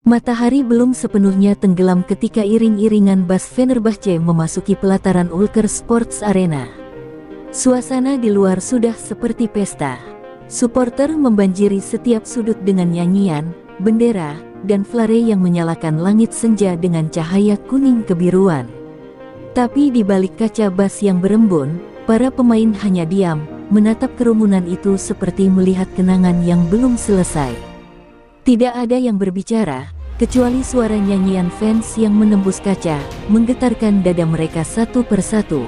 Matahari belum sepenuhnya tenggelam ketika iring-iringan bas Fenerbahce memasuki pelataran Ulker Sports Arena. Suasana di luar sudah seperti pesta. Supporter membanjiri setiap sudut dengan nyanyian, bendera, dan flare yang menyalakan langit senja dengan cahaya kuning kebiruan. Tapi di balik kaca bas yang berembun, para pemain hanya diam, menatap kerumunan itu seperti melihat kenangan yang belum selesai. Tidak ada yang berbicara, kecuali suara nyanyian fans yang menembus kaca, menggetarkan dada mereka satu persatu.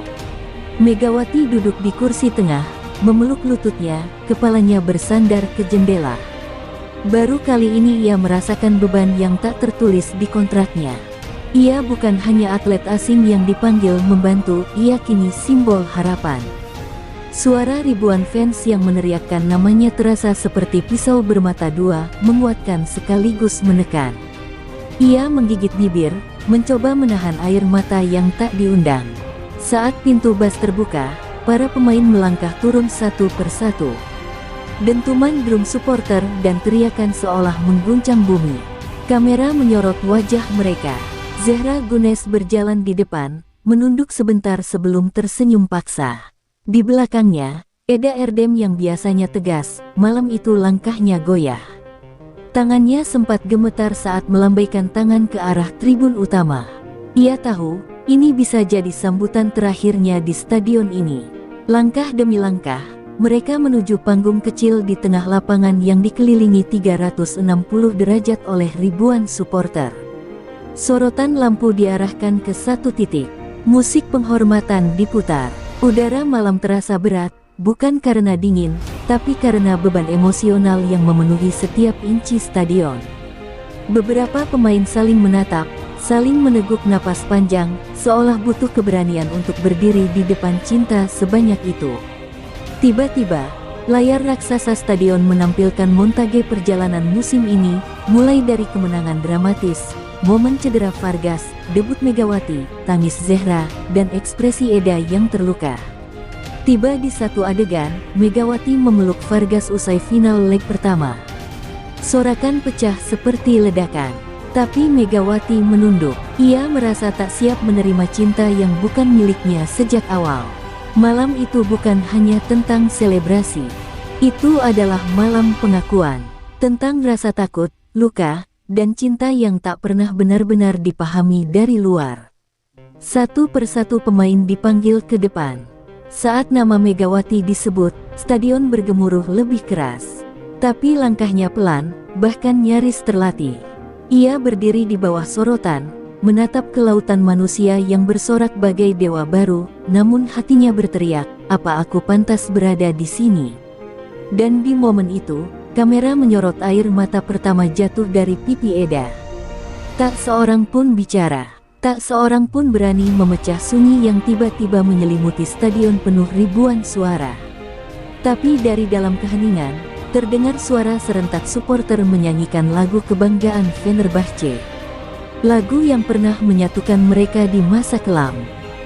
Megawati duduk di kursi tengah, memeluk lututnya, kepalanya bersandar ke jendela. Baru kali ini ia merasakan beban yang tak tertulis di kontraknya. Ia bukan hanya atlet asing yang dipanggil membantu, ia kini simbol harapan. Suara ribuan fans yang meneriakkan namanya terasa seperti pisau bermata dua, menguatkan sekaligus menekan. Ia menggigit bibir, mencoba menahan air mata yang tak diundang. Saat pintu bas terbuka, para pemain melangkah turun satu persatu. Dentuman drum supporter dan teriakan seolah mengguncang bumi. Kamera menyorot wajah mereka. Zehra Gunes berjalan di depan, menunduk sebentar sebelum tersenyum paksa. Di belakangnya, Eda Erdem yang biasanya tegas, malam itu langkahnya goyah. Tangannya sempat gemetar saat melambaikan tangan ke arah tribun utama. Ia tahu, ini bisa jadi sambutan terakhirnya di stadion ini. Langkah demi langkah, mereka menuju panggung kecil di tengah lapangan yang dikelilingi 360 derajat oleh ribuan supporter. Sorotan lampu diarahkan ke satu titik. Musik penghormatan diputar. Udara malam terasa berat, bukan karena dingin, tapi karena beban emosional yang memenuhi setiap inci stadion. Beberapa pemain saling menatap, saling meneguk napas panjang, seolah butuh keberanian untuk berdiri di depan cinta sebanyak itu. Tiba-tiba, layar raksasa stadion menampilkan montage perjalanan musim ini, mulai dari kemenangan dramatis, momen cedera Vargas, debut Megawati, tangis Zehra, dan ekspresi Eda yang terluka. Tiba di satu adegan, Megawati memeluk Vargas usai final leg pertama. Sorakan pecah seperti ledakan. Tapi Megawati menunduk. Ia merasa tak siap menerima cinta yang bukan miliknya sejak awal. Malam itu bukan hanya tentang selebrasi. Itu adalah malam pengakuan. Tentang rasa takut, luka, dan cinta yang tak pernah benar-benar dipahami dari luar. Satu persatu pemain dipanggil ke depan. Saat nama Megawati disebut, stadion bergemuruh lebih keras. Tapi langkahnya pelan, bahkan nyaris terlatih. Ia berdiri di bawah sorotan, menatap ke lautan manusia yang bersorak bagai dewa baru, namun hatinya berteriak, "Apa aku pantas berada di sini?" Dan di momen itu, kamera menyorot air mata pertama jatuh dari pipi Eda. Tak seorang pun bicara, tak seorang pun berani memecah sunyi yang tiba-tiba menyelimuti stadion penuh ribuan suara. Tapi dari dalam keheningan, terdengar suara serentak supporter menyanyikan lagu kebanggaan Fenerbahce. Lagu yang pernah menyatukan mereka di masa kelam.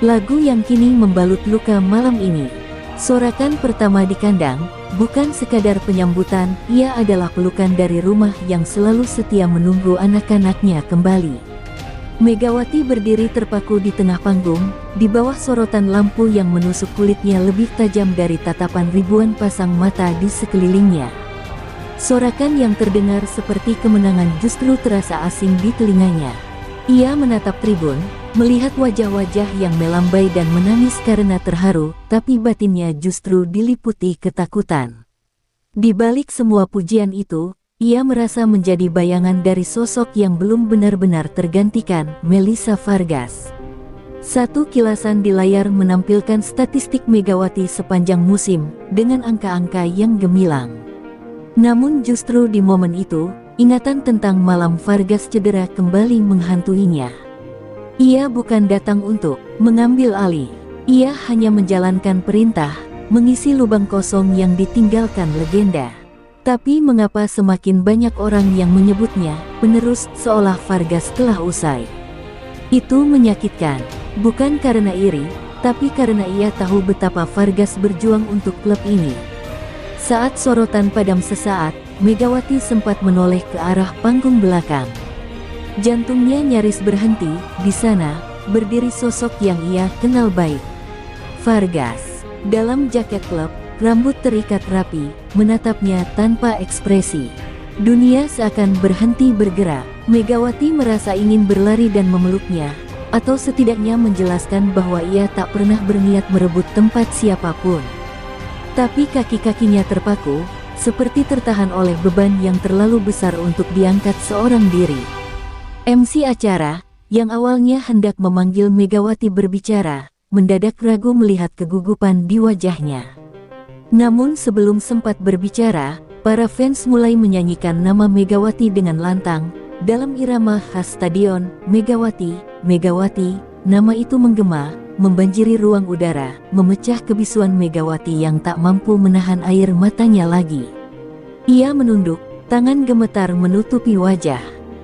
Lagu yang kini membalut luka malam ini. Sorakan pertama di kandang, bukan sekadar penyambutan, ia adalah pelukan dari rumah yang selalu setia menunggu anak-anaknya kembali. Megawati berdiri terpaku di tengah panggung, di bawah sorotan lampu yang menusuk kulitnya lebih tajam dari tatapan ribuan pasang mata di sekelilingnya. Sorakan yang terdengar seperti kemenangan justru terasa asing di telinganya. Ia menatap tribun, melihat wajah-wajah yang melambai dan menangis karena terharu, tapi batinnya justru diliputi ketakutan. Di balik semua pujian itu, ia merasa menjadi bayangan dari sosok yang belum benar-benar tergantikan, Melissa Vargas. Satu kilasan di layar menampilkan statistik Megawati sepanjang musim, dengan angka-angka yang gemilang. Namun justru di momen itu, ingatan tentang malam Vargas cedera kembali menghantuinya. Ia bukan datang untuk mengambil alih. Ia hanya menjalankan perintah, mengisi lubang kosong yang ditinggalkan legenda. Tapi mengapa semakin banyak orang yang menyebutnya penerus, seolah Vargas telah usai? Itu menyakitkan, bukan karena iri, tapi karena ia tahu betapa Vargas berjuang untuk klub ini. Saat sorotan padam sesaat, Megawati sempat menoleh ke arah panggung belakang. Jantungnya nyaris berhenti. Di sana, berdiri sosok yang ia kenal baik. Vargas, dalam jaket klub, rambut terikat rapi, menatapnya tanpa ekspresi. Dunia seakan berhenti bergerak. Megawati merasa ingin berlari dan memeluknya, atau setidaknya menjelaskan bahwa ia tak pernah berniat merebut tempat siapapun. Tapi kaki-kakinya terpaku, seperti tertahan oleh beban yang terlalu besar untuk diangkat seorang diri. MC acara, yang awalnya hendak memanggil Megawati berbicara, mendadak ragu melihat kegugupan di wajahnya. Namun sebelum sempat berbicara, para fans mulai menyanyikan nama Megawati dengan lantang, dalam irama khas stadion. Megawati, Megawati, nama itu menggema, membanjiri ruang udara, memecah kebisuan Megawati yang tak mampu menahan air matanya lagi. Ia menunduk, tangan gemetar menutupi wajah.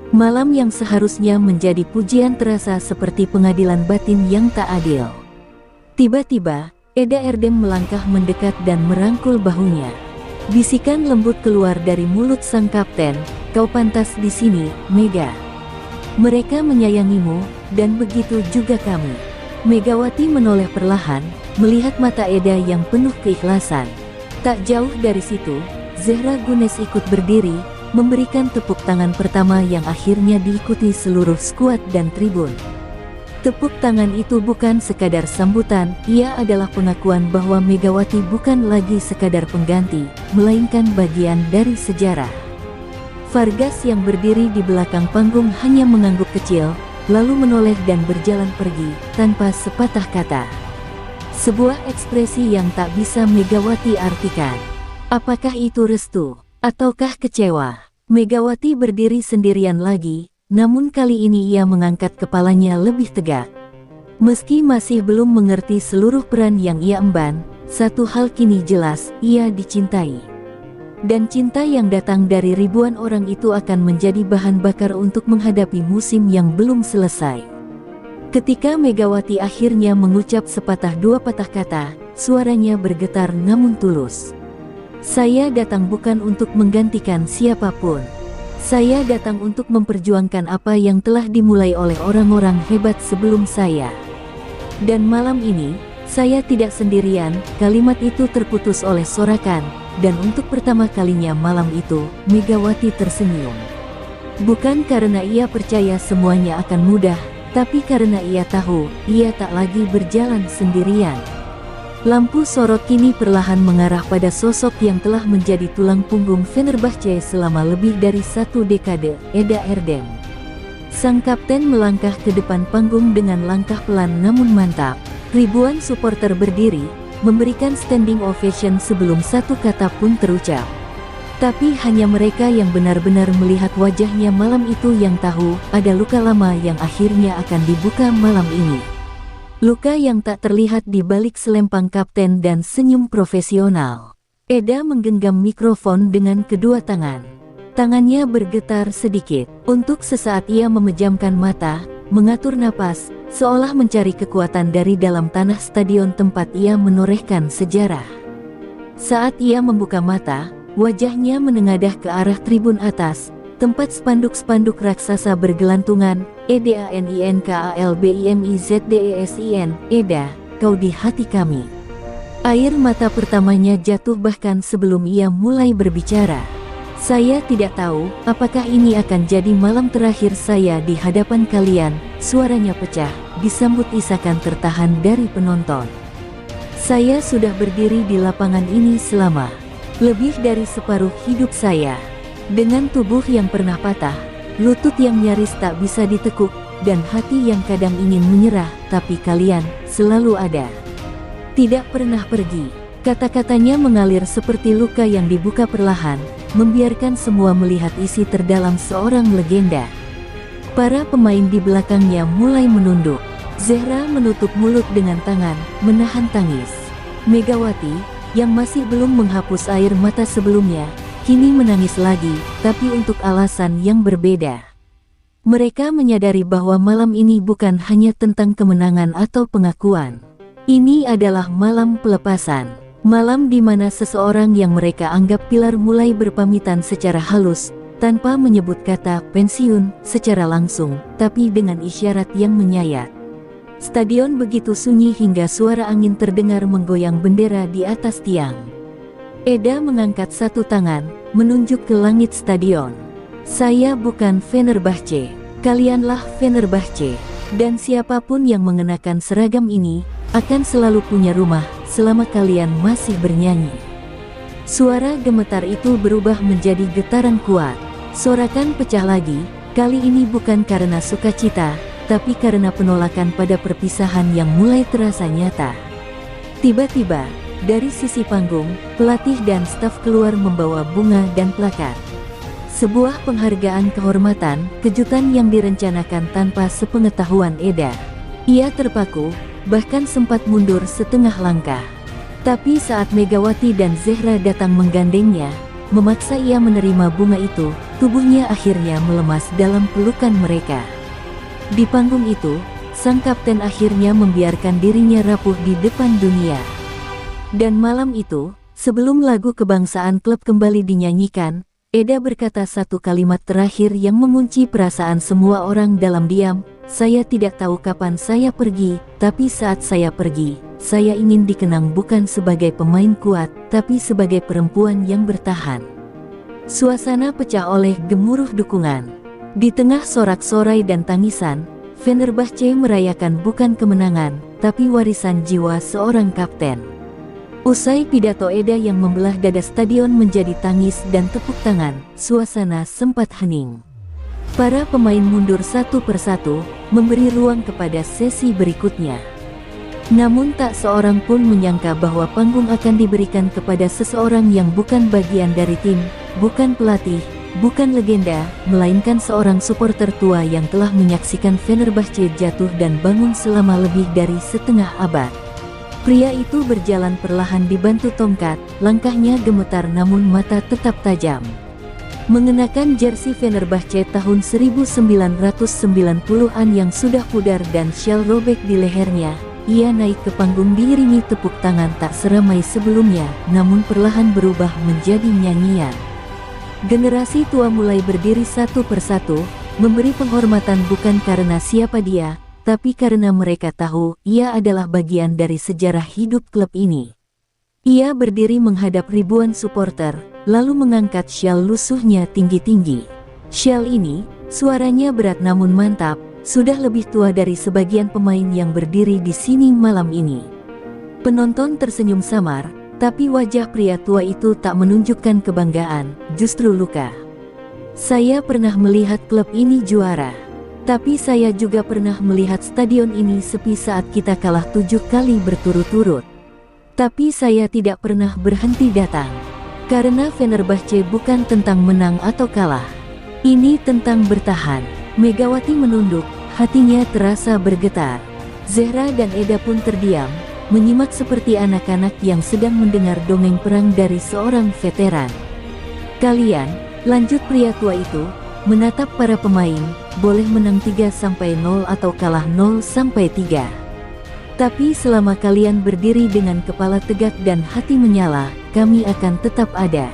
Malam yang seharusnya menjadi pujian terasa seperti pengadilan batin yang tak adil. Tiba-tiba, Eda Erdem melangkah mendekat dan merangkul bahunya. Bisikan lembut keluar dari mulut sang kapten, "Kau pantas di sini, Mega. Mereka menyayangimu, dan begitu juga kami." Megawati menoleh perlahan, melihat mata Eda yang penuh keikhlasan. Tak jauh dari situ, Zehra Gunes ikut berdiri, memberikan tepuk tangan pertama yang akhirnya diikuti seluruh skuad dan tribun. Tepuk tangan itu bukan sekadar sambutan, ia adalah pengakuan bahwa Megawati bukan lagi sekadar pengganti, melainkan bagian dari sejarah. Vargas yang berdiri di belakang panggung hanya mengangguk kecil, lalu menoleh dan berjalan pergi, tanpa sepatah kata. Sebuah ekspresi yang tak bisa Megawati artikan. Apakah itu restu, ataukah kecewa? Megawati berdiri sendirian lagi, namun kali ini ia mengangkat kepalanya lebih tegak. Meski masih belum mengerti seluruh peran yang ia emban, satu hal kini jelas, ia dicintai. Dan cinta yang datang dari ribuan orang itu akan menjadi bahan bakar untuk menghadapi musim yang belum selesai. Ketika Megawati akhirnya mengucap sepatah dua patah kata, suaranya bergetar namun tulus. "Saya datang bukan untuk menggantikan siapapun. Saya datang untuk memperjuangkan apa yang telah dimulai oleh orang-orang hebat sebelum saya. Dan malam ini, saya tidak sendirian." Kalimat itu terputus oleh sorakan, dan untuk pertama kalinya malam itu, Megawati tersenyum. Bukan karena ia percaya semuanya akan mudah, tapi karena ia tahu, ia tak lagi berjalan sendirian. Lampu sorot kini perlahan mengarah pada sosok yang telah menjadi tulang punggung Fenerbahce selama lebih dari 1 dekade, Eda Erdem. Sang kapten melangkah ke depan panggung dengan langkah pelan namun mantap. Ribuan supporter berdiri, memberikan standing ovation sebelum satu kata pun terucap. Tapi hanya mereka yang benar-benar melihat wajahnya malam itu yang tahu, ada luka lama yang akhirnya akan dibuka malam ini. Luka yang tak terlihat di balik selempang kapten dan senyum profesional. Eda menggenggam mikrofon dengan kedua tangan. Tangannya bergetar sedikit. Untuk sesaat ia memejamkan mata, mengatur napas, seolah mencari kekuatan dari dalam tanah stadion tempat ia menorehkan sejarah. Saat ia membuka mata, wajahnya menengadah ke arah tribun atas, tempat spanduk-spanduk raksasa bergelantungan. EDANINKALBIMIZDESIN, Eda, kau di hati kami. Air mata pertamanya jatuh bahkan sebelum ia mulai berbicara. Saya tidak tahu, apakah ini akan jadi malam terakhir saya di hadapan kalian. Suaranya pecah, disambut isakan tertahan dari penonton. Saya sudah berdiri di lapangan ini selama lebih dari separuh hidup saya. Dengan tubuh yang pernah patah, lutut yang nyaris tak bisa ditekuk, dan hati yang kadang ingin menyerah, tapi kalian selalu ada. Tidak pernah pergi. Kata-katanya mengalir seperti luka yang dibuka perlahan, membiarkan semua melihat isi terdalam seorang legenda. Para pemain di belakangnya mulai menunduk. Zehra menutup mulut dengan tangan, menahan tangis. Megawati, yang masih belum menghapus air mata sebelumnya, kini menangis lagi, tapi untuk alasan yang berbeda. Mereka menyadari bahwa malam ini bukan hanya tentang kemenangan atau pengakuan. Ini adalah malam pelepasan. Malam di mana seseorang yang mereka anggap pilar mulai berpamitan secara halus, tanpa menyebut kata pensiun secara langsung, tapi dengan isyarat yang menyayat. Stadion begitu sunyi hingga suara angin terdengar menggoyang bendera di atas tiang. Eda mengangkat satu tangan, menunjuk ke langit stadion. Saya bukan Fenerbahce, kalianlah Fenerbahce. Dan siapapun yang mengenakan seragam ini, akan selalu punya rumah, selama kalian masih bernyanyi. Suara gemetar itu berubah menjadi getaran kuat. Sorakan pecah lagi, kali ini bukan karena sukacita, tapi karena penolakan pada perpisahan yang mulai terasa nyata. Tiba-tiba, dari sisi panggung, pelatih dan staf keluar membawa bunga dan plakat. Sebuah penghargaan kehormatan, kejutan yang direncanakan tanpa sepengetahuan Eda. Ia terpaku, bahkan sempat mundur setengah langkah. Tapi saat Megawati dan Zehra datang menggandengnya, memaksa ia menerima bunga itu, tubuhnya akhirnya melemas dalam pelukan mereka. Di panggung itu, sang kapten akhirnya membiarkan dirinya rapuh di depan dunia. Dan malam itu, sebelum lagu kebangsaan klub kembali dinyanyikan, Eda berkata satu kalimat terakhir yang mengunci perasaan semua orang dalam diam. Saya tidak tahu kapan saya pergi, tapi saat saya pergi, saya ingin dikenang bukan sebagai pemain kuat, tapi sebagai perempuan yang bertahan. Suasana pecah oleh gemuruh dukungan. Di tengah sorak-sorai dan tangisan, Fenerbahce merayakan bukan kemenangan, tapi warisan jiwa seorang kapten. Usai pidato Eda yang membelah dada stadion menjadi tangis dan tepuk tangan, suasana sempat hening. Para pemain mundur satu persatu, memberi ruang kepada sesi berikutnya. Namun tak seorang pun menyangka bahwa panggung akan diberikan kepada seseorang yang bukan bagian dari tim, bukan pelatih, bukan legenda, melainkan seorang supporter tua yang telah menyaksikan Fenerbahce jatuh dan bangun selama lebih dari setengah abad. Pria itu berjalan perlahan dibantu tongkat, langkahnya gemetar namun mata tetap tajam. Mengenakan jersey Fenerbahce tahun 1990-an yang sudah pudar dan syal robek di lehernya, ia naik ke panggung diiringi tepuk tangan tak seramai sebelumnya, namun perlahan berubah menjadi nyanyian. Generasi tua mulai berdiri satu persatu, memberi penghormatan bukan karena siapa dia, tapi karena mereka tahu ia adalah bagian dari sejarah hidup klub ini. Ia berdiri menghadap ribuan supporter, lalu mengangkat syal lusuhnya tinggi-tinggi. Syal ini, suaranya berat namun mantap, sudah lebih tua dari sebagian pemain yang berdiri di sini malam ini. Penonton tersenyum samar, tapi wajah pria tua itu tak menunjukkan kebanggaan, justru luka. Saya pernah melihat klub ini juara. Tapi saya juga pernah melihat stadion ini sepi saat kita kalah 7 kali berturut-turut. Tapi saya tidak pernah berhenti datang. Karena Fenerbahce bukan tentang menang atau kalah. Ini tentang bertahan. Megawati menunduk, hatinya terasa bergetar. Zehra dan Eda pun terdiam, menyimak seperti anak-anak yang sedang mendengar dongeng perang dari seorang veteran. Kalian, lanjut pria tua itu, menatap para pemain, boleh menang 3-0 atau kalah 0-3. Tapi selama kalian berdiri dengan kepala tegak dan hati menyala, kami akan tetap ada.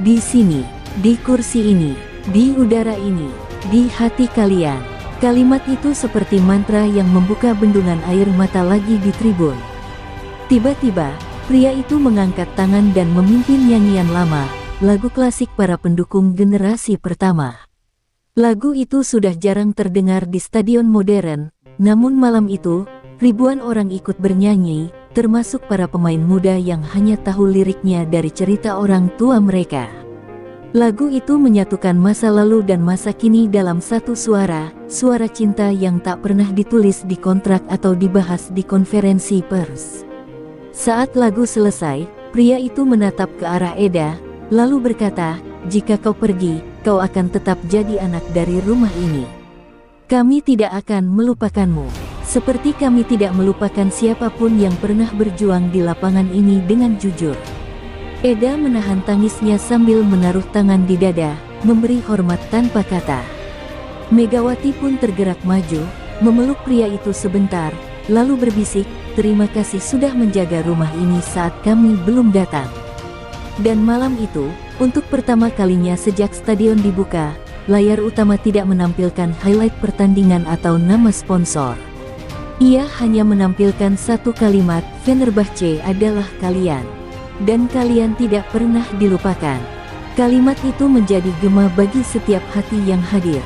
Di sini, di kursi ini, di udara ini, di hati kalian. Kalimat itu seperti mantra yang membuka bendungan air mata lagi di tribun. Tiba-tiba, pria itu mengangkat tangan dan memimpin nyanyian lama, lagu klasik para pendukung generasi pertama. Lagu itu sudah jarang terdengar di stadion modern, namun malam itu, ribuan orang ikut bernyanyi, termasuk para pemain muda yang hanya tahu liriknya dari cerita orang tua mereka. Lagu itu menyatukan masa lalu dan masa kini dalam satu suara, suara cinta yang tak pernah ditulis di kontrak atau dibahas di konferensi pers. Saat lagu selesai, pria itu menatap ke arah Eda, lalu berkata, "Jika kau pergi, kau akan tetap jadi anak dari rumah ini. Kami tidak akan melupakanmu, seperti kami tidak melupakan siapapun yang pernah berjuang di lapangan ini dengan jujur." Eda menahan tangisnya sambil menaruh tangan di dada, memberi hormat tanpa kata. Megawati pun tergerak maju, memeluk pria itu sebentar, lalu berbisik, "Terima kasih sudah menjaga rumah ini saat kami belum datang." Dan malam itu, Untuk pertama kalinya sejak stadion dibuka, layar utama tidak menampilkan highlight pertandingan atau nama sponsor. Ia hanya menampilkan satu kalimat, "Fenerbahce adalah kalian. Dan kalian tidak pernah dilupakan." Kalimat itu menjadi gema bagi setiap hati yang hadir.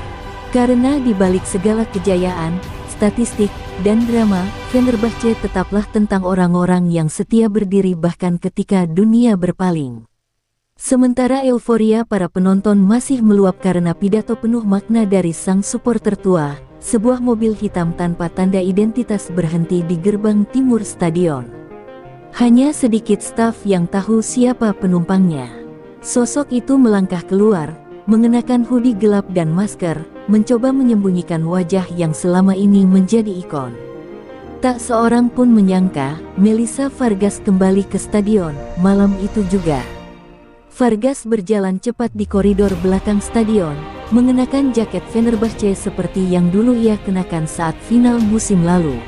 Karena di balik segala kejayaan, statistik, dan drama, Fenerbahce tetaplah tentang orang-orang yang setia berdiri bahkan ketika dunia berpaling. Sementara euforia para penonton masih meluap karena pidato penuh makna dari sang supporter tua, sebuah mobil hitam tanpa tanda identitas berhenti di gerbang timur stadion. Hanya sedikit staf yang tahu siapa penumpangnya. Sosok itu melangkah keluar, mengenakan hoodie gelap dan masker, mencoba menyembunyikan wajah yang selama ini menjadi ikon. Tak seorang pun menyangka, Melissa Vargas kembali ke stadion malam itu juga. Vargas berjalan cepat di koridor belakang stadion, mengenakan jaket Fenerbahce seperti yang dulu ia kenakan saat final musim lalu.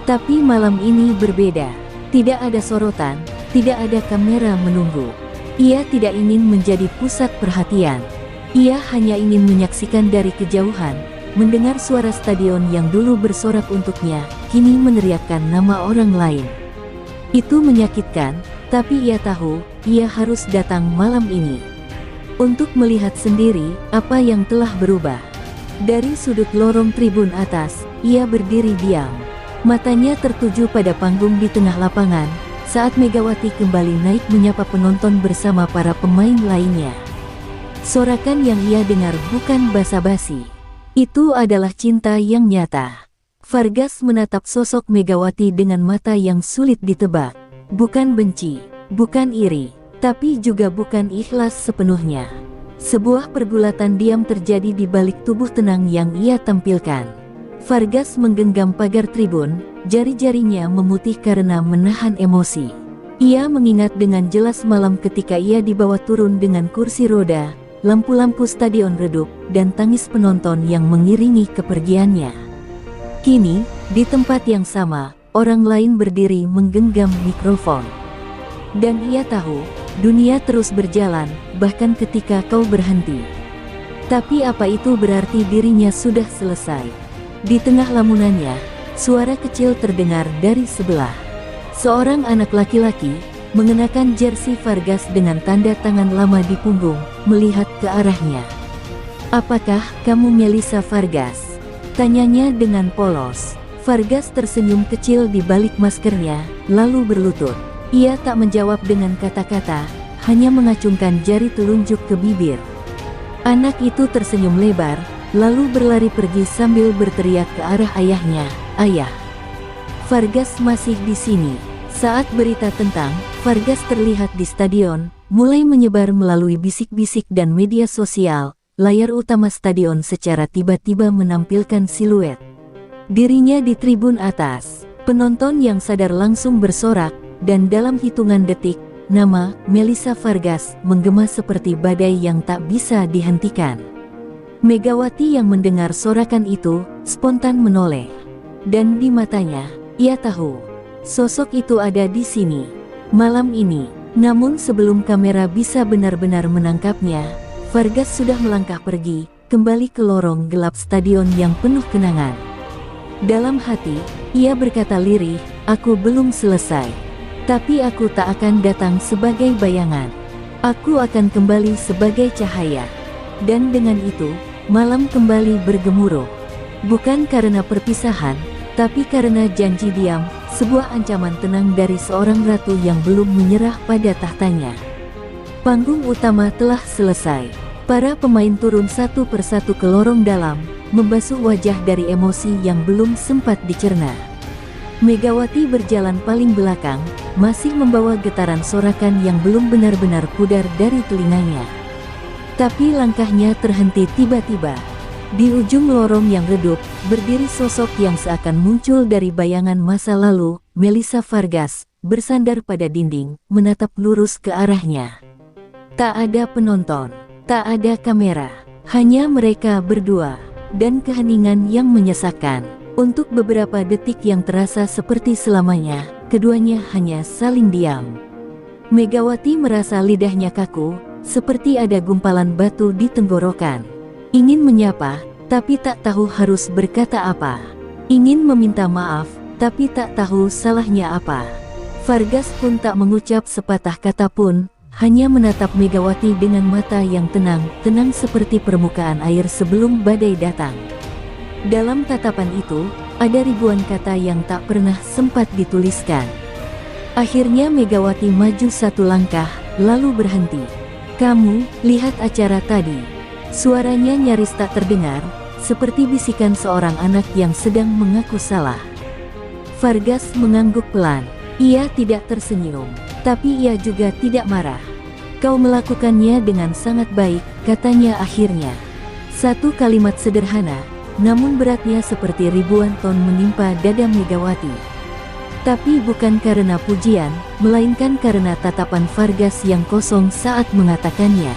Tapi malam ini berbeda. Tidak ada sorotan, tidak ada kamera menunggu. Ia tidak ingin menjadi pusat perhatian. Ia hanya ingin menyaksikan dari kejauhan, mendengar suara stadion yang dulu bersorak untuknya, kini meneriakkan nama orang lain. Itu menyakitkan, tapi ia tahu, ia harus datang malam ini. Untuk melihat sendiri, apa yang telah berubah. Dari sudut lorong tribun atas, ia berdiri diam. Matanya tertuju pada panggung di tengah lapangan, saat Megawati kembali naik menyapa penonton bersama para pemain lainnya. Sorakan yang ia dengar bukan basa-basi. Itu adalah cinta yang nyata. Vargas menatap sosok Megawati dengan mata yang sulit ditebak. Bukan benci, bukan iri, tapi juga bukan ikhlas sepenuhnya. Sebuah pergulatan diam terjadi di balik tubuh tenang yang ia tampilkan. Vargas menggenggam pagar tribun, jari-jarinya memutih karena menahan emosi. Ia mengingat dengan jelas malam ketika ia dibawa turun dengan kursi roda, lampu-lampu stadion redup, dan tangis penonton yang mengiringi kepergiannya. Kini, di tempat yang sama, orang lain berdiri menggenggam mikrofon. Dan ia tahu, dunia terus berjalan, bahkan ketika kau berhenti. Tapi apa itu berarti dirinya sudah selesai? Di tengah lamunannya, suara kecil terdengar dari sebelah. Seorang anak laki-laki, mengenakan jersey Vargas dengan tanda tangan lama di punggung, melihat ke arahnya. "Apakah kamu Melissa Vargas?" tanyanya dengan polos. Vargas tersenyum kecil di balik maskernya, lalu berlutut. Ia tak menjawab dengan kata-kata, hanya mengacungkan jari telunjuk ke bibir. Anak itu tersenyum lebar, lalu berlari pergi sambil berteriak ke arah ayahnya, "Ayah, Vargas masih di sini." Saat berita tentang Vargas terlihat di stadion, mulai menyebar melalui bisik-bisik dan media sosial, layar utama stadion secara tiba-tiba menampilkan siluet dirinya di tribun atas. Penonton yang sadar langsung bersorak, dan dalam hitungan detik, nama Melissa Vargas menggema seperti badai yang tak bisa dihentikan. Megawati yang mendengar sorakan itu, spontan menoleh. Dan di matanya, ia tahu, sosok itu ada di sini, malam ini. Namun sebelum kamera bisa benar-benar menangkapnya, Vargas sudah melangkah pergi, kembali ke lorong gelap stadion yang penuh kenangan. Dalam hati, ia berkata lirih, "Aku belum selesai. Tapi aku tak akan datang sebagai bayangan. Aku akan kembali sebagai cahaya." Dan dengan itu, malam kembali bergemuruh. Bukan karena perpisahan, tapi karena janji diam, sebuah ancaman tenang dari seorang ratu yang belum menyerah pada tahtanya. Panggung utama telah selesai. Para pemain turun satu persatu ke lorong dalam, membasuh wajah dari emosi yang belum sempat dicerna. Megawati berjalan paling belakang, masih membawa getaran sorakan yang belum benar-benar pudar dari telinganya. Tapi langkahnya terhenti tiba-tiba. Di ujung lorong yang redup, berdiri sosok yang seakan muncul dari bayangan masa lalu, Melissa Vargas, bersandar pada dinding, menatap lurus ke arahnya. Tak ada penonton, tak ada kamera, hanya mereka berdua, dan keheningan yang menyesakkan. Untuk beberapa detik yang terasa seperti selamanya, keduanya hanya saling diam. Megawati merasa lidahnya kaku, seperti ada gumpalan batu di tenggorokan. Ingin menyapa, tapi tak tahu harus berkata apa. Ingin meminta maaf, tapi tak tahu salahnya apa. Vargas pun tak mengucap sepatah kata pun, hanya menatap Megawati dengan mata yang tenang seperti permukaan air sebelum badai datang. Dalam tatapan itu, ada ribuan kata yang tak pernah sempat dituliskan. Akhirnya Megawati maju satu langkah, lalu berhenti. "Kamu, lihat acara tadi." Suaranya nyaris tak terdengar, seperti bisikan seorang anak yang sedang mengaku salah. Vargas mengangguk pelan. Ia tidak tersenyum, tapi ia juga tidak marah. "Kau melakukannya dengan sangat baik," katanya akhirnya. Satu kalimat sederhana, namun beratnya seperti ribuan ton menimpa dada Megawati. Tapi bukan karena pujian, melainkan karena tatapan Vargas yang kosong saat mengatakannya.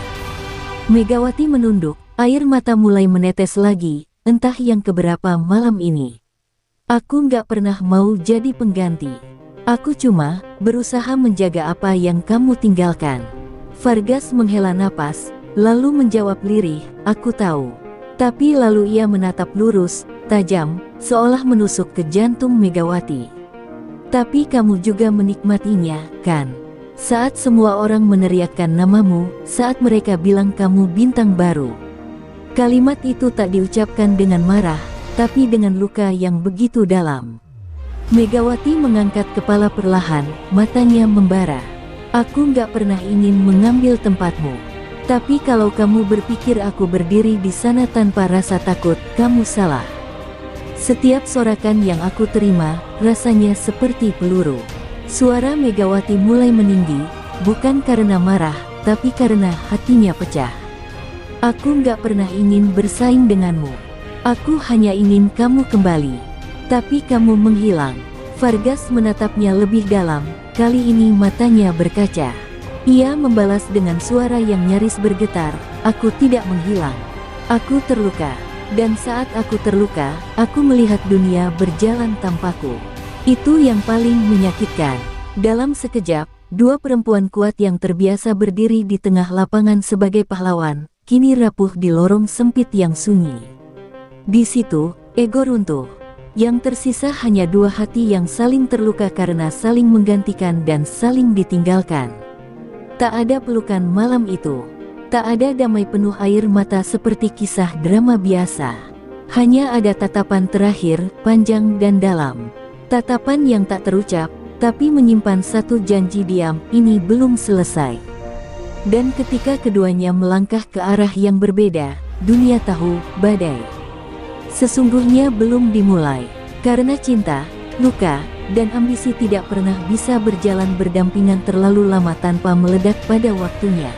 Megawati menunduk, air mata mulai menetes lagi, entah yang keberapa malam ini. "Aku nggak pernah mau jadi pengganti. Aku cuma berusaha menjaga apa yang kamu tinggalkan." Vargas menghela napas, lalu menjawab lirih, "Aku tahu." Tapi lalu ia menatap lurus, tajam, seolah menusuk ke jantung Megawati. "Tapi kamu juga menikmatinya, kan? Saat semua orang meneriakkan namamu, saat mereka bilang kamu bintang baru." Kalimat itu tak diucapkan dengan marah, tapi dengan luka yang begitu dalam. Megawati mengangkat kepala perlahan, matanya membara. "Aku nggak pernah ingin mengambil tempatmu. Tapi kalau kamu berpikir aku berdiri di sana tanpa rasa takut, kamu salah. Setiap sorakan yang aku terima, rasanya seperti peluru." Suara Megawati mulai meninggi, bukan karena marah, tapi karena hatinya pecah. "Aku nggak pernah ingin bersaing denganmu. Aku hanya ingin kamu kembali. Tapi kamu menghilang." Vargas menatapnya lebih dalam, kali ini matanya berkaca. Ia membalas dengan suara yang nyaris bergetar, "Aku tidak menghilang. Aku terluka. Dan saat aku terluka, aku melihat dunia berjalan tanpaku. Itu yang paling menyakitkan." Dalam sekejap, dua perempuan kuat yang terbiasa berdiri di tengah lapangan sebagai pahlawan, kini rapuh di lorong sempit yang sunyi. Di situ, ego runtuh. Yang tersisa hanya dua hati yang saling terluka karena saling menggantikan dan saling ditinggalkan. Tak ada pelukan malam itu. Tak ada damai penuh air mata seperti kisah drama biasa. Hanya ada tatapan terakhir, panjang dan dalam. Tatapan yang tak terucap, tapi menyimpan satu janji diam, ini belum selesai. Dan ketika keduanya melangkah ke arah yang berbeda, dunia tahu, badai sesungguhnya belum dimulai. Karena cinta, luka, dan ambisi tidak pernah bisa berjalan berdampingan terlalu lama tanpa meledak pada waktunya.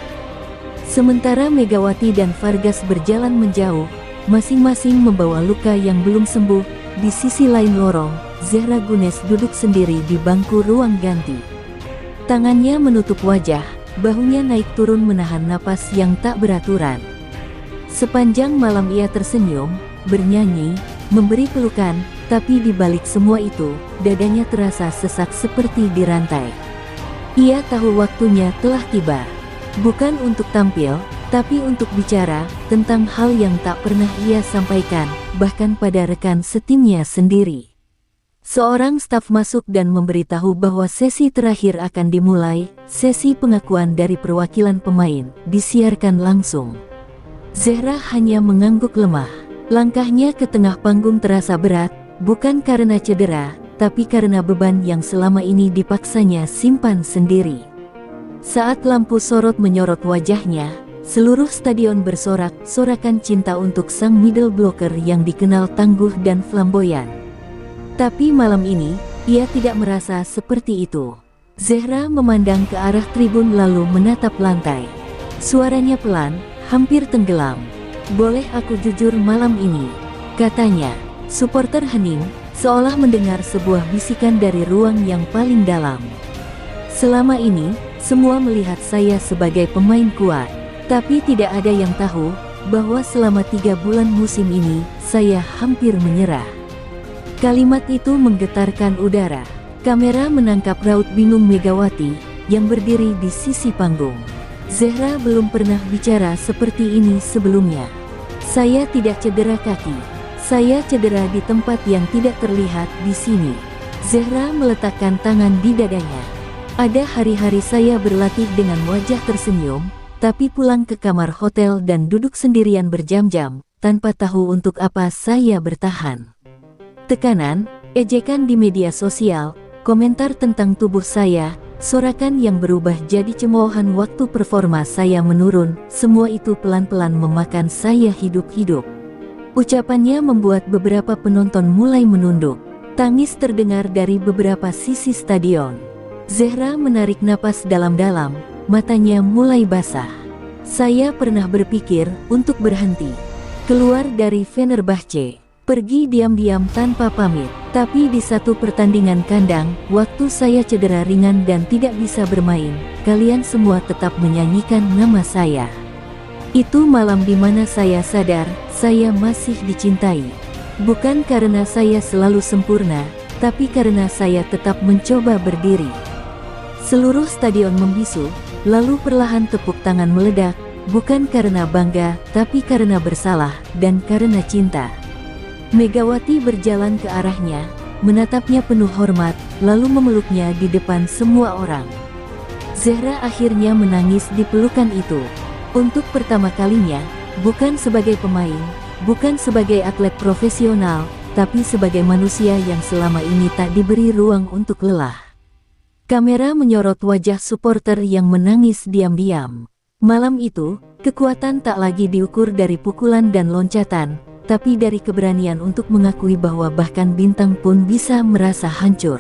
Sementara Megawati dan Vargas berjalan menjauh, masing-masing membawa luka yang belum sembuh. Di sisi lain lorong, Zehra Gunes duduk sendiri di bangku ruang ganti. Tangannya menutup wajah, bahunya naik turun menahan napas yang tak beraturan. Sepanjang malam ia tersenyum, bernyanyi, memberi pelukan, tapi di balik semua itu, dadanya terasa sesak seperti dirantai. Ia tahu waktunya telah tiba. Bukan untuk tampil, tapi untuk bicara tentang hal yang tak pernah ia sampaikan, bahkan pada rekan setimnya sendiri. Seorang staf masuk dan memberitahu bahwa sesi terakhir akan dimulai. Sesi pengakuan dari perwakilan pemain disiarkan langsung. Zehra hanya mengangguk lemah. Langkahnya ke tengah panggung terasa berat, bukan karena cedera, tapi karena beban yang selama ini dipaksanya simpan sendiri. Saat lampu sorot menyorot wajahnya, seluruh stadion bersorak-sorakan cinta untuk sang middle blocker yang dikenal tangguh dan flamboyan. Tapi malam ini, ia tidak merasa seperti itu. Zehra memandang ke arah tribun lalu menatap lantai. Suaranya pelan, hampir tenggelam. "Boleh aku jujur malam ini?" katanya. Supporter hening, seolah mendengar sebuah bisikan dari ruang yang paling dalam. "Selama ini, semua melihat saya sebagai pemain kuat. Tapi tidak ada yang tahu, bahwa selama 3 bulan musim ini, saya hampir menyerah." Kalimat itu menggetarkan udara. Kamera menangkap raut bingung Megawati, yang berdiri di sisi panggung. Zehra belum pernah bicara seperti ini sebelumnya. Saya tidak cedera kaki. Saya cedera di tempat yang tidak terlihat di sini. Zehra meletakkan tangan di dadanya. Ada hari-hari saya berlatih dengan wajah tersenyum, tapi pulang ke kamar hotel dan duduk sendirian berjam-jam, tanpa tahu untuk apa saya bertahan. Tekanan, ejekan di media sosial, komentar tentang tubuh saya, sorakan yang berubah jadi cemoohan waktu performa saya menurun, semua itu pelan-pelan memakan saya hidup-hidup. Ucapannya membuat beberapa penonton mulai menunduk. Tangis terdengar dari beberapa sisi stadion. Zehra menarik napas dalam-dalam, matanya mulai basah. Saya pernah berpikir untuk berhenti, keluar dari Fenerbahce, pergi diam-diam tanpa pamit. Tapi di satu pertandingan kandang, waktu saya cedera ringan dan tidak bisa bermain, kalian semua tetap menyanyikan nama saya. Itu malam di mana saya sadar, saya masih dicintai. Bukan karena saya selalu sempurna, tapi karena saya tetap mencoba berdiri. Seluruh stadion membisu, lalu perlahan tepuk tangan meledak, bukan karena bangga, tapi karena bersalah, dan karena cinta. Megawati berjalan ke arahnya, menatapnya penuh hormat, lalu memeluknya di depan semua orang. Zehra akhirnya menangis di pelukan itu. Untuk pertama kalinya, bukan sebagai pemain, bukan sebagai atlet profesional, tapi sebagai manusia yang selama ini tak diberi ruang untuk lelah. Kamera menyorot wajah supporter yang menangis diam-diam. Malam itu, kekuatan tak lagi diukur dari pukulan dan loncatan, tapi dari keberanian untuk mengakui bahwa bahkan bintang pun bisa merasa hancur.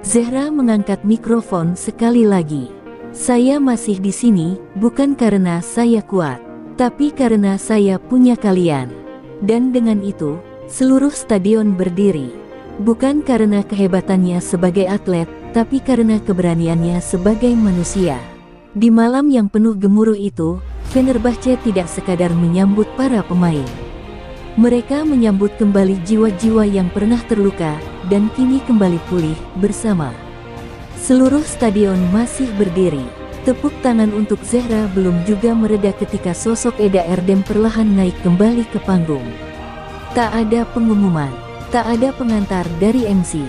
Zehra mengangkat mikrofon sekali lagi. Saya masih di sini, bukan karena saya kuat, tapi karena saya punya kalian. Dan dengan itu, seluruh stadion berdiri. Bukan karena kehebatannya sebagai atlet, tapi karena keberaniannya sebagai manusia. Di malam yang penuh gemuruh itu, Fenerbahce tidak sekadar menyambut para pemain. Mereka menyambut kembali jiwa-jiwa yang pernah terluka, dan kini kembali pulih bersama. Seluruh stadion masih berdiri. Tepuk tangan untuk Zehra belum juga mereda ketika sosok Eda Erdem perlahan naik kembali ke panggung. Tak ada pengumuman, tak ada pengantar dari MC.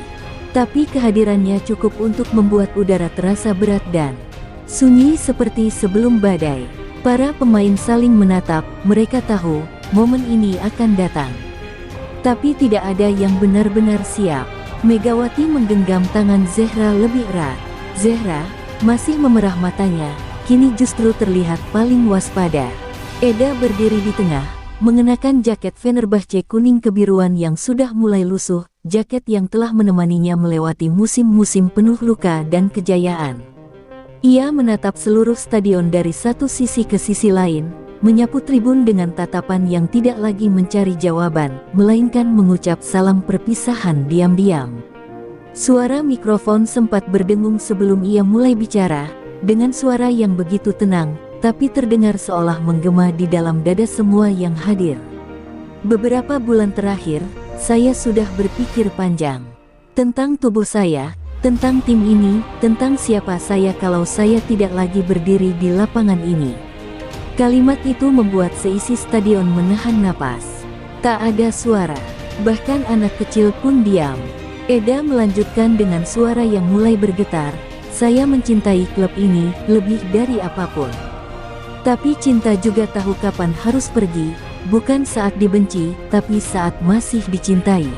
Tapi kehadirannya cukup untuk membuat udara terasa berat dan sunyi seperti sebelum badai. Para pemain saling menatap, mereka tahu momen ini akan datang. Tapi tidak ada yang benar-benar siap. Megawati menggenggam tangan Zehra lebih erat. Zehra masih memerah matanya, kini justru terlihat paling waspada. Eda berdiri di tengah, mengenakan jaket Fenerbahce kuning kebiruan yang sudah mulai lusuh, jaket yang telah menemaninya melewati musim-musim penuh luka dan kejayaan. Ia menatap seluruh stadion dari satu sisi ke sisi lain, menyapu tribun dengan tatapan yang tidak lagi mencari jawaban, melainkan mengucap salam perpisahan diam-diam. Suara mikrofon sempat berdengung sebelum ia mulai bicara, dengan suara yang begitu tenang, tapi terdengar seolah menggema di dalam dada semua yang hadir. Beberapa bulan terakhir, saya sudah berpikir panjang tentang tubuh saya, tentang tim ini, tentang siapa saya kalau saya tidak lagi berdiri di lapangan ini. Kalimat itu membuat seisi stadion menahan napas. Tak ada suara, bahkan anak kecil pun diam. Eda melanjutkan dengan suara yang mulai bergetar, saya mencintai klub ini lebih dari apapun. Tapi cinta juga tahu kapan harus pergi, bukan saat dibenci, tapi saat masih dicintai.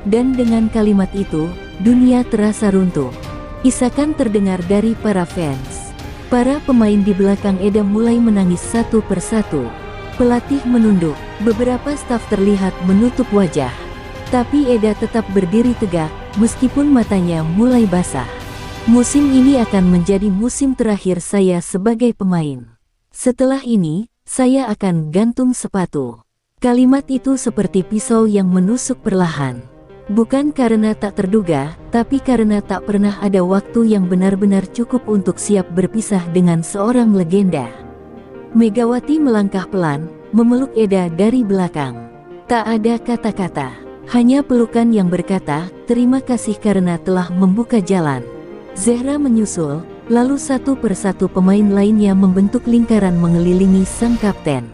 Dan dengan kalimat itu, dunia terasa runtuh. Isakan terdengar dari para fans. Para pemain di belakang Eda mulai menangis satu persatu. Pelatih menunduk, beberapa staf terlihat menutup wajah. Tapi Eda tetap berdiri tegak, meskipun matanya mulai basah. Musim ini akan menjadi musim terakhir saya sebagai pemain. Setelah ini, saya akan gantung sepatu. Kalimat itu seperti pisau yang menusuk perlahan. Bukan karena tak terduga, tapi karena tak pernah ada waktu yang benar-benar cukup untuk siap berpisah dengan seorang legenda. Megawati melangkah pelan, memeluk Eda dari belakang. Tak ada kata-kata, hanya pelukan yang berkata, terima kasih karena telah membuka jalan. Zehra menyusul, Lalu satu persatu pemain lainnya membentuk lingkaran mengelilingi sang kapten.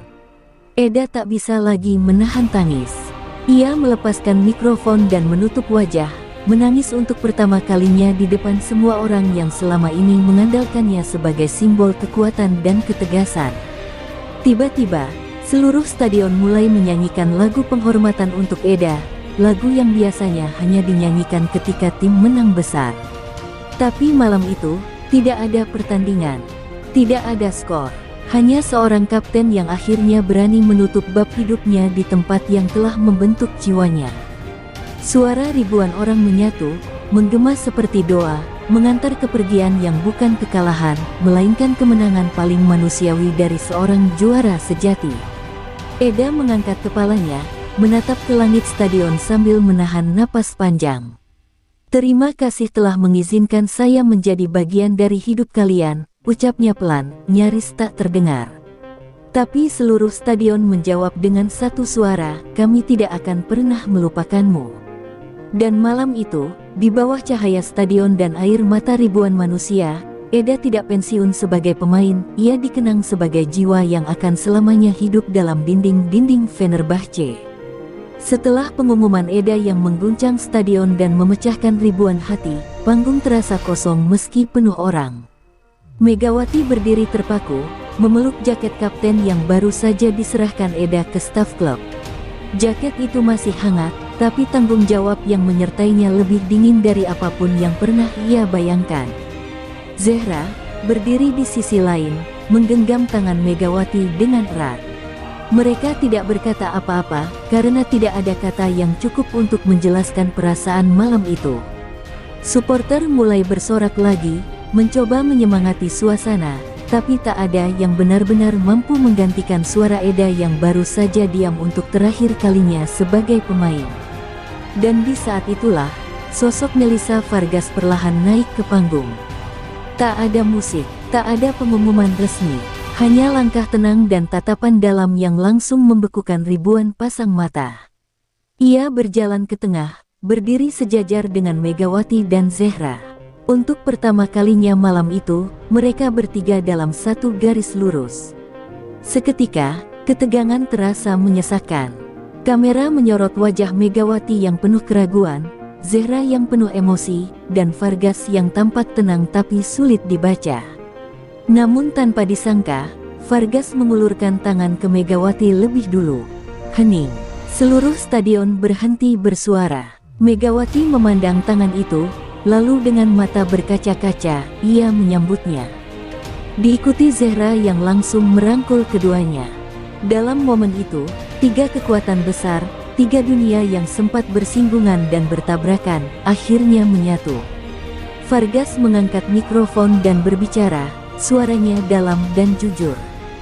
Eda tak bisa lagi menahan tangis. Ia melepaskan mikrofon dan menutup wajah, menangis untuk pertama kalinya di depan semua orang yang selama ini mengandalkannya sebagai simbol kekuatan dan ketegasan. Tiba-tiba, seluruh stadion mulai menyanyikan lagu penghormatan untuk Eda, lagu yang biasanya hanya dinyanyikan ketika tim menang besar. Tapi malam itu, tidak ada pertandingan, tidak ada skor, hanya seorang kapten yang akhirnya berani menutup bab hidupnya di tempat yang telah membentuk jiwanya. Suara ribuan orang menyatu, menggema seperti doa, mengantar kepergian yang bukan kekalahan, melainkan kemenangan paling manusiawi dari seorang juara sejati. Eda mengangkat kepalanya, menatap ke langit stadion sambil menahan napas panjang. "Terima kasih telah mengizinkan saya menjadi bagian dari hidup kalian," ucapnya pelan, nyaris tak terdengar. Tapi seluruh stadion menjawab dengan satu suara, "Kami tidak akan pernah melupakanmu." Dan malam itu, di bawah cahaya stadion dan air mata ribuan manusia, Eda tidak pensiun sebagai pemain, ia dikenang sebagai jiwa yang akan selamanya hidup dalam dinding-dinding Fenerbahce. Setelah pengumuman Eda yang mengguncang stadion dan memecahkan ribuan hati, panggung terasa kosong meski penuh orang. Megawati berdiri terpaku, memeluk jaket kapten yang baru saja diserahkan Eda ke staf klub. Jaket itu masih hangat, tapi tanggung jawab yang menyertainya lebih dingin dari apapun yang pernah ia bayangkan. Zehra berdiri di sisi lain, menggenggam tangan Megawati dengan erat. Mereka tidak berkata apa-apa, karena tidak ada kata yang cukup untuk menjelaskan perasaan malam itu. Supporter mulai bersorak lagi, mencoba menyemangati suasana, tapi tak ada yang benar-benar mampu menggantikan suara Eda yang baru saja diam untuk terakhir kalinya sebagai pemain. Dan di saat itulah, sosok Melissa Vargas perlahan naik ke panggung. Tak ada musik, tak ada pengumuman resmi, hanya langkah tenang dan tatapan dalam yang langsung membekukan ribuan pasang mata. Ia berjalan ke tengah, berdiri sejajar dengan Megawati dan Zehra. Untuk pertama kalinya malam itu, mereka bertiga dalam satu garis lurus. Seketika, ketegangan terasa menyesakkan. Kamera menyorot wajah Megawati yang penuh keraguan, Zehra yang penuh emosi, dan Vargas yang tampak tenang tapi sulit dibaca. Namun tanpa disangka, Vargas mengulurkan tangan ke Megawati lebih dulu. Hening. Seluruh stadion berhenti bersuara. Megawati memandang tangan itu, lalu dengan mata berkaca-kaca, ia menyambutnya. Diikuti Zehra yang langsung merangkul keduanya. Dalam momen itu, tiga kekuatan besar, tiga dunia yang sempat bersinggungan dan bertabrakan, akhirnya menyatu. Vargas mengangkat mikrofon dan berbicara, suaranya dalam dan jujur.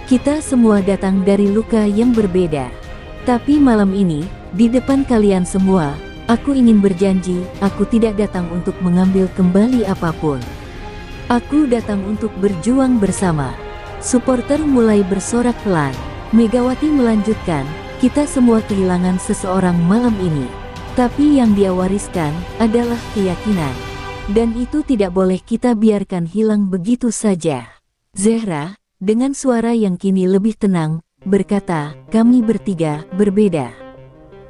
"Kita semua datang dari luka yang berbeda. Tapi malam ini, di depan kalian semua, aku ingin berjanji, aku tidak datang untuk mengambil kembali apapun. Aku datang untuk berjuang bersama." Supporter mulai bersorak pelan. Megawati melanjutkan, "Kita semua kehilangan seseorang malam ini. Tapi yang dia wariskan adalah keyakinan. Dan itu tidak boleh kita biarkan hilang begitu saja." Zehra, dengan suara yang kini lebih tenang, berkata, "Kami bertiga berbeda.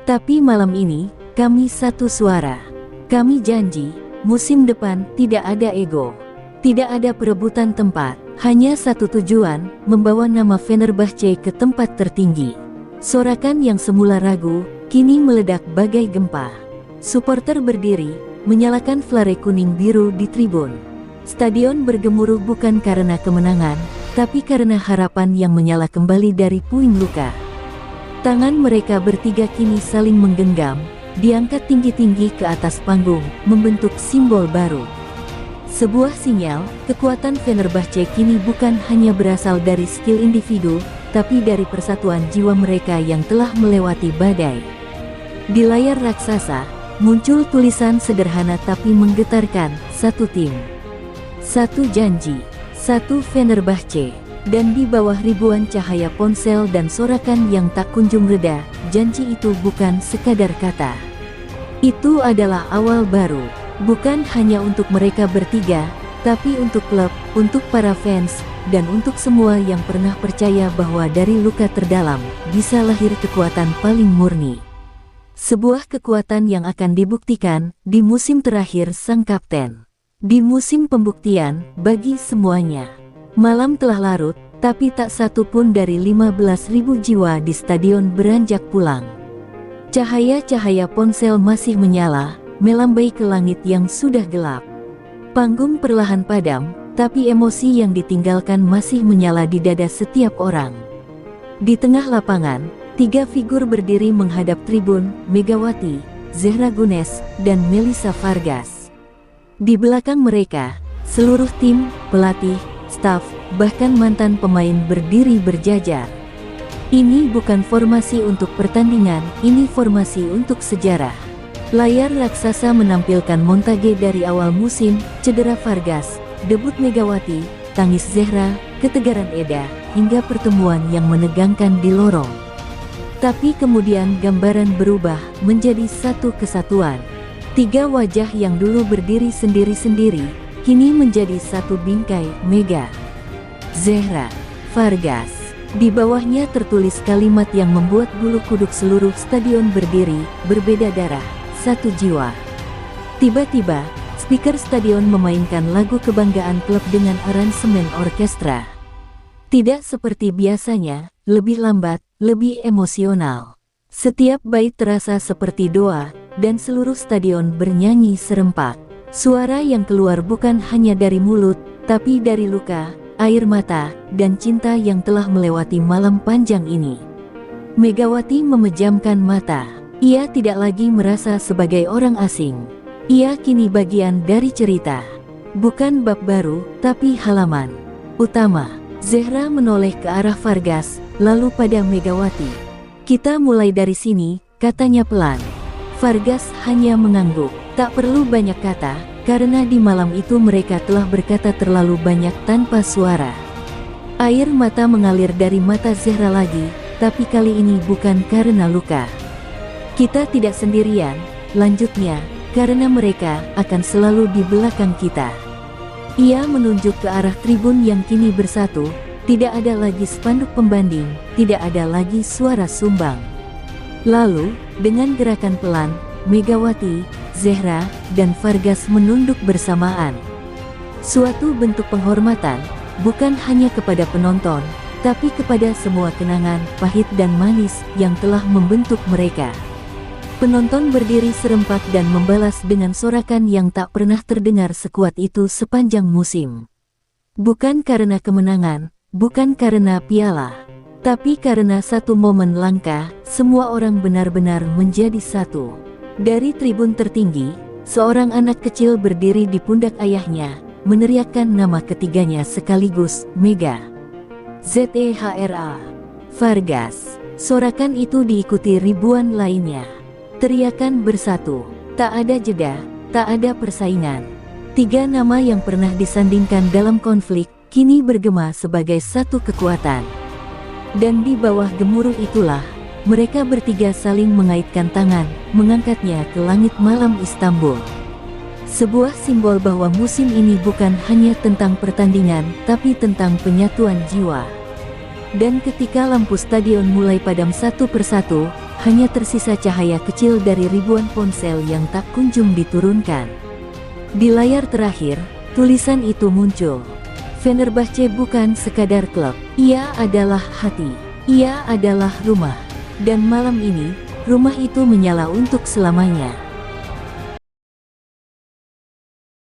Tapi malam ini, kami satu suara. Kami janji, musim depan tidak ada ego. Tidak ada perebutan tempat, hanya satu tujuan, membawa nama Fenerbahce ke tempat tertinggi." Sorakan yang semula ragu, kini meledak bagai gempa. Supporter berdiri, menyalakan flare kuning biru di tribun. Stadion bergemuruh bukan karena kemenangan, tapi karena harapan yang menyala kembali dari puing luka. Tangan mereka bertiga kini saling menggenggam, diangkat tinggi-tinggi ke atas panggung, membentuk simbol baru. Sebuah sinyal, kekuatan Fenerbahce kini bukan hanya berasal dari skill individu, tapi dari persatuan jiwa mereka yang telah melewati badai. Di layar raksasa, muncul tulisan sederhana tapi menggetarkan, "Satu tim, satu janji, satu Fenerbahce." Dan di bawah ribuan cahaya ponsel dan sorakan yang tak kunjung reda, janji itu bukan sekadar kata. Itu adalah awal baru. Bukan hanya untuk mereka bertiga, tapi untuk klub, untuk para fans, dan untuk semua yang pernah percaya bahwa dari luka terdalam bisa lahir kekuatan paling murni. Sebuah kekuatan yang akan dibuktikan di musim terakhir sang kapten. Di musim pembuktian bagi semuanya. Malam telah larut, tapi tak satu pun dari 15.000 jiwa di stadion beranjak pulang. Cahaya-cahaya ponsel masih menyala, melambai ke langit yang sudah gelap. Panggung perlahan padam, tapi emosi yang ditinggalkan masih menyala di dada setiap orang. Di tengah lapangan, 3 figur berdiri menghadap tribun, Megawati, Zehra Gunes, dan Melissa Vargas. Di belakang mereka, seluruh tim, pelatih, staf, bahkan mantan pemain berdiri berjajar. Ini bukan formasi untuk pertandingan, ini formasi untuk sejarah. Layar raksasa menampilkan montage dari awal musim, cedera Vargas, debut Megawati, tangis Zehra, ketegaran Eda, hingga pertemuan yang menegangkan di lorong. Tapi kemudian gambaran berubah menjadi satu kesatuan. 3 wajah yang dulu berdiri sendiri-sendiri, kini menjadi satu bingkai, Mega, Zehra, Vargas. Di bawahnya tertulis kalimat yang membuat bulu kuduk seluruh stadion berdiri, berbeda darah, satu jiwa. Tiba-tiba, speaker stadion memainkan lagu kebanggaan klub dengan aransemen orkestra. Tidak seperti biasanya, lebih lambat, lebih emosional. Setiap bait terasa seperti doa, dan seluruh stadion bernyanyi serempak. Suara yang keluar bukan hanya dari mulut, tapi dari luka, air mata, dan cinta yang telah melewati malam panjang ini. Megawati memejamkan mata. Ia tidak lagi merasa sebagai orang asing. Ia kini bagian dari cerita. Bukan bab baru, tapi halaman utama. Zehra menoleh ke arah Vargas, lalu pada Megawati. "Kita mulai dari sini," katanya pelan. Vargas hanya mengangguk. Tak perlu banyak kata, karena di malam itu mereka telah berkata terlalu banyak tanpa suara. Air mata mengalir dari mata Zehra lagi, tapi kali ini bukan karena luka. "Kita tidak sendirian," lanjutnya, "karena mereka akan selalu di belakang kita." Ia menunjuk ke arah tribun yang kini bersatu, tidak ada lagi spanduk pembanding, tidak ada lagi suara sumbang. Lalu, dengan gerakan pelan, Megawati, Zehra, dan Vargas menunduk bersamaan. Suatu bentuk penghormatan, bukan hanya kepada penonton, tapi kepada semua kenangan, pahit dan manis, yang telah membentuk mereka. Penonton berdiri serempak dan membalas dengan sorakan yang tak pernah terdengar sekuat itu sepanjang musim. Bukan karena kemenangan, bukan karena piala, tapi karena satu momen langka, semua orang benar-benar menjadi satu. Dari tribun tertinggi, seorang anak kecil berdiri di pundak ayahnya, meneriakkan nama ketiganya sekaligus, "Mega, Zehra, Vargas." Sorakan itu diikuti ribuan lainnya. Teriakan bersatu, tak ada jeda, tak ada persaingan. 3 nama yang pernah disandingkan dalam konflik, kini bergema sebagai satu kekuatan. Dan di bawah gemuruh itulah, mereka bertiga saling mengaitkan tangan, mengangkatnya ke langit malam Istanbul. Sebuah simbol bahwa musim ini bukan hanya tentang pertandingan, tapi tentang penyatuan jiwa. Dan ketika lampu stadion mulai padam satu persatu, hanya tersisa cahaya kecil dari ribuan ponsel yang tak kunjung diturunkan. Di layar terakhir, tulisan itu muncul. "Fenerbahce bukan sekadar klub, ia adalah hati, ia adalah rumah." Dan malam ini, rumah itu menyala untuk selamanya.